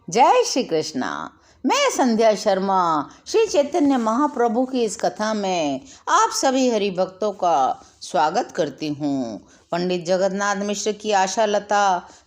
जय श्री कृष्णा। मैं संध्या शर्मा श्री चैतन्य महाप्रभु की इस कथा में आप सभी हरि भक्तों का स्वागत करती हूँ। पंडित जगन्नाथ मिश्र की आशा लता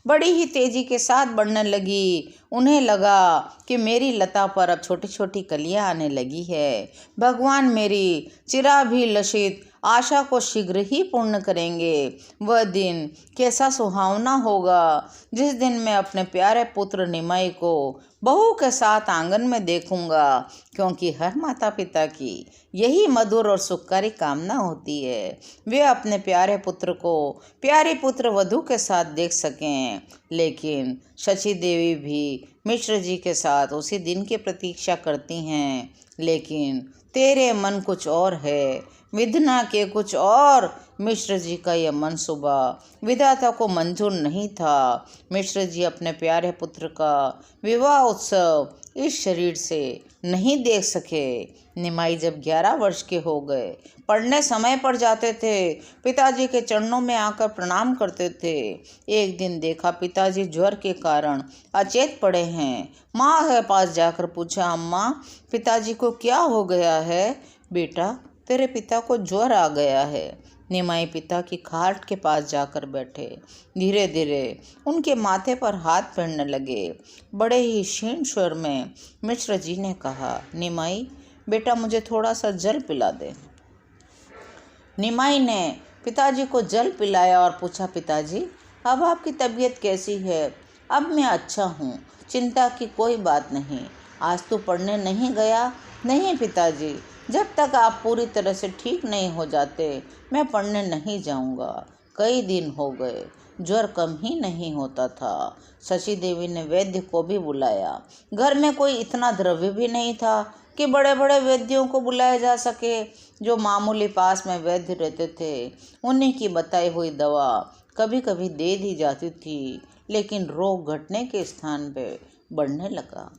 बड़ी ही तेजी के साथ बढ़ने लगी। उन्हें लगा कि मेरी लता पर अब छोटी छोटी कलियां आने लगी है। भगवान मेरी चिराभिलषित आशा को शीघ्र ही पूर्ण करेंगे। वह दिन कैसा सुहावना होगा जिस दिन मैं अपने प्यारे पुत्र निमाई को बहू के साथ आंगन में देखूंगा, क्योंकि हर माता पिता की यही मधुर और सुखकारी कामना होती है, वे अपने प्यारे पुत्र को प्यारी पुत्र वधू के साथ देख सकें। लेकिन शची देवी भी मिश्र जी के साथ उसी दिन की प्रतीक्षा करती हैं। लेकिन तेरे मन कुछ और है, विधना के कुछ और। मिश्र जी का यह मनसूबा विधाता को मंजूर नहीं था। मिश्र जी अपने प्यारे पुत्र का विवाह उत्सव इस शरीर से नहीं देख सके। निमाई जब 11 वर्ष के हो गए, पढ़ने समय पर जाते थे, पिताजी के चरणों में आकर प्रणाम करते थे। एक दिन देखा पिताजी ज्वर के कारण अचेत पड़े हैं। माँ के पास जाकर पूछा, अम्मा पिताजी को क्या हो गया है? बेटा तेरे पिता को ज्वर आ गया है। निमाई पिता की खाट के पास जाकर बैठे। धीरे धीरे उनके माथे पर हाथ फेरने लगे। बड़े ही क्षीण स्वर में मिश्र जी ने कहा, निमाई बेटा मुझे थोड़ा सा जल पिला दे। निमाई ने पिताजी को जल पिलाया और पूछा, पिताजी अब आपकी तबीयत कैसी है? अब मैं अच्छा हूँ, चिंता की कोई बात नहीं। आज तो पढ़ने नहीं गया? नहीं पिताजी, जब तक आप पूरी तरह से ठीक नहीं हो जाते मैं पढ़ने नहीं जाऊंगा। कई दिन हो गए, ज्वर कम ही नहीं होता था। शची देवी ने वैद्य को भी बुलाया। घर में कोई इतना द्रव्य भी नहीं था कि बड़े बड़े वैद्यों को बुलाया जा सके। जो मामूली पास में वैद्य रहते थे उन्हीं की बताई हुई दवा कभी कभी दे दी जाती थी, लेकिन रोग घटने के स्थान पे बढ़ने लगा।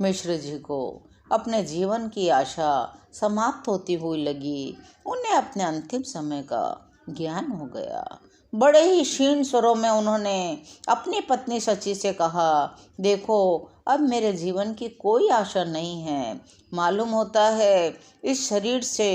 मिश्र जी को अपने जीवन की आशा समाप्त होती हुई लगी। उन्हें अपने अंतिम समय का ज्ञान हो गया। बड़े ही क्षीण स्वरों में उन्होंने अपनी पत्नी शची से कहा, देखो अब मेरे जीवन की कोई आशा नहीं है। मालूम होता है इस शरीर से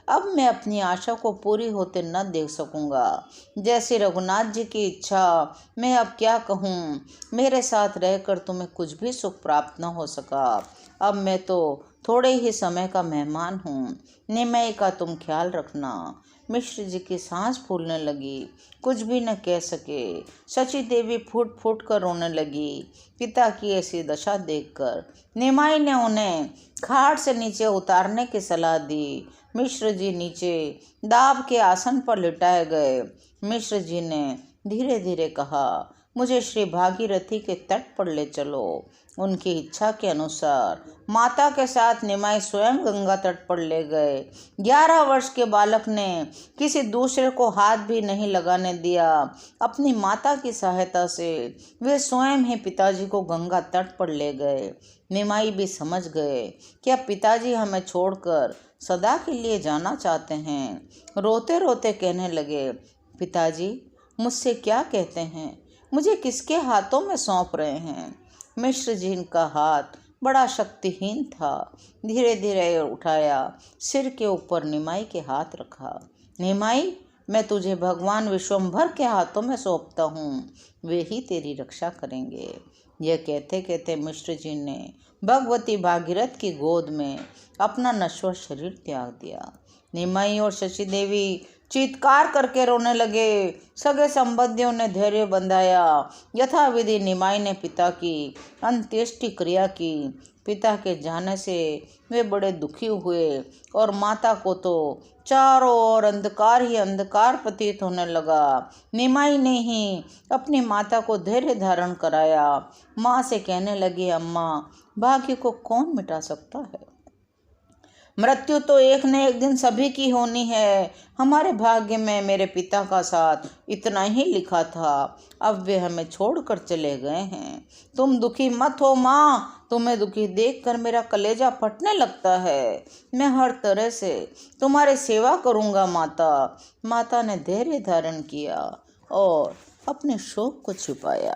अब मैं अपनी आशा को पूरी होते न देख सकूंगा। जैसे रघुनाथ जी की इच्छा, मैं अब क्या कहूँ। मेरे साथ रहकर तुम्हें कुछ भी सुख प्राप्त न हो सका। अब मैं तो थोड़े ही समय का मेहमान हूँ। निमाई का तुम ख्याल रखना। मिश्र जी की सांस फूलने लगी, कुछ भी न कह सके। शची देवी फूट फूट कर रोने लगी। पिता की ऐसी दशा देखकर निमाई ने उन्हें खाट से नीचे उतारने की सलाह दी। मिश्र जी नीचे दाब के आसन पर लिटाए गए। मिश्र जी ने धीरे धीरे कहा, मुझे श्री भागीरथी के तट पर ले चलो। उनकी इच्छा के अनुसार माता के साथ निमाई स्वयं गंगा तट पर ले गए। 11 वर्ष के बालक ने किसी दूसरे को हाथ भी नहीं लगाने दिया। अपनी माता की सहायता से वे स्वयं ही पिताजी को गंगा तट पर ले गए। निमाई भी समझ गए कि अब पिताजी हमें छोड़कर सदा के लिए जाना चाहते हैं। रोते रोते कहने लगे, पिताजी मुझसे क्या कहते हैं? मुझे किसके हाथों में सौंप रहे हैं? मिश्र जी का हाथ बड़ा शक्तिहीन था। धीरे धीरे उठाया, सिर के ऊपर निमाई के हाथ रखा। निमाई मैं तुझे भगवान विश्वम्भर के हाथों में सौंपता हूँ, वे ही तेरी रक्षा करेंगे। यह कहते कहते मिश्र जी ने भगवती भागीरथ की गोद में अपना नश्वर शरीर त्याग दिया। निमाई और शची देवी चीत्कार करके रोने लगे। सगे संबंधियों ने धैर्य बंधाया। यथाविधि निमाई ने पिता की अंत्येष्टि क्रिया की। पिता के जाने से वे बड़े दुखी हुए और माता को तो चारों ओर अंधकार ही अंधकार प्रतीत होने लगा। निमाई ने ही अपनी माता को धैर्य धारण कराया। माँ से कहने लगी, अम्मा भाग्य को कौन मिटा सकता है? मृत्यु तो एक न एक दिन सभी की होनी है। हमारे भाग्य में मेरे पिता का साथ इतना ही लिखा था। अब वे हमें छोड़कर चले गए हैं। तुम दुखी मत हो माँ, तुम्हें दुखी देखकर मेरा कलेजा फटने लगता है। मैं हर तरह से तुम्हारी सेवा करूँगा माता। माता ने धैर्य धारण किया और अपने शोक को छिपाया।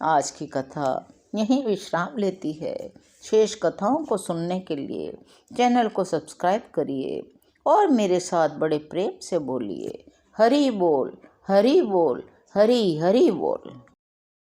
आज की कथा यहीं विश्राम लेती है। शेष कथाओं को सुनने के लिए चैनल को सब्सक्राइब करिए और मेरे साथ बड़े प्रेम से बोलिए, हरि बोल, हरि बोल, हरि हरि बोल।